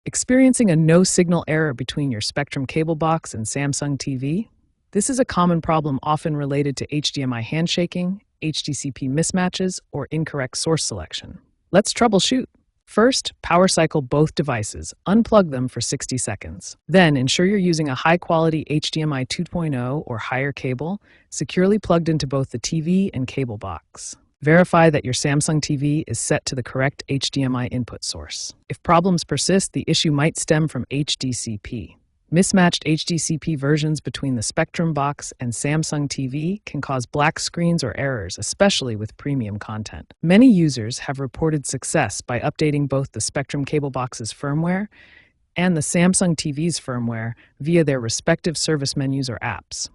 Experiencing a no-signal error between your Spectrum cable box and Samsung TV? This is a common problem often related to HDMI handshaking, HDCP mismatches, or incorrect source selection. Let's troubleshoot. First, power cycle both devices. Unplug them for 60 seconds. Then, ensure you're using a high-quality HDMI 2.0 or higher cable, securely plugged into both the TV and cable box. Verify that your Samsung TV is set to the correct HDMI input source. If problems persist, the issue might stem from HDCP. Mismatched HDCP versions between the Spectrum box and Samsung TV can cause black screens or errors, especially with premium content. Many users have reported success by updating both the Spectrum cable box's firmware and the Samsung TV's firmware via their respective service menus or apps.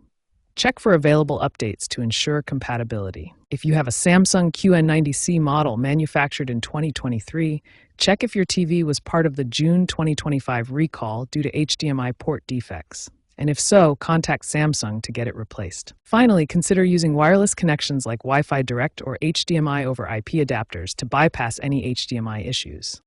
Check for available updates to ensure compatibility. If you have a Samsung QN90C model manufactured in 2023, check if your TV was part of the June 2025 recall due to HDMI port defects. And if so, contact Samsung to get it replaced. Finally, consider using wireless connections like Wi-Fi Direct or HDMI over IP adapters to bypass any HDMI issues.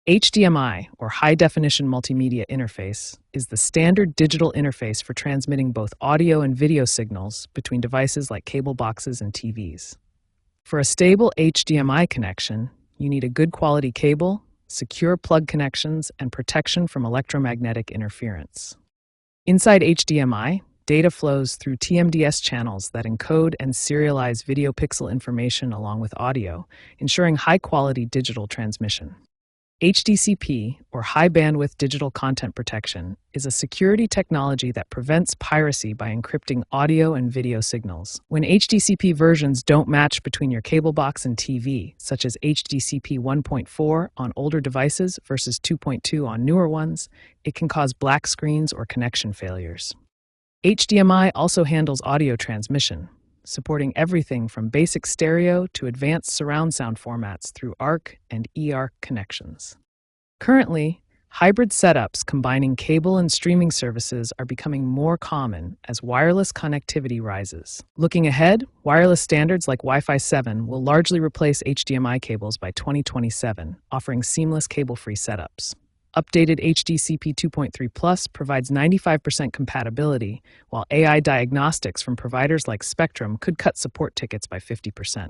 HDMI, or High Definition Multimedia Interface, is the standard digital interface for transmitting both audio and video signals between devices like cable boxes and TVs. For a stable HDMI connection, you need a good quality cable, secure plug connections, and protection from electromagnetic interference. Inside HDMI, data flows through TMDS channels that encode and serialize video pixel information along with audio, ensuring high-quality digital transmission. HDCP, or High Bandwidth Digital Content Protection, is a security technology that prevents piracy by encrypting audio and video signals. When HDCP versions don't match between your cable box and TV, such as HDCP 1.4 on older devices versus 2.2 on newer ones, it can cause black screens or connection failures. HDMI also handles audio transmission, supporting everything from basic stereo to advanced surround sound formats through ARC and eARC connections. Currently, hybrid setups combining cable and streaming services are becoming more common as wireless connectivity rises. Looking ahead, wireless standards like Wi-Fi 7 will largely replace HDMI cables by 2027, offering seamless cable-free setups. Updated HDCP 2.3 Plus provides 95% compatibility, while AI diagnostics from providers like Spectrum could cut support tickets by 50%.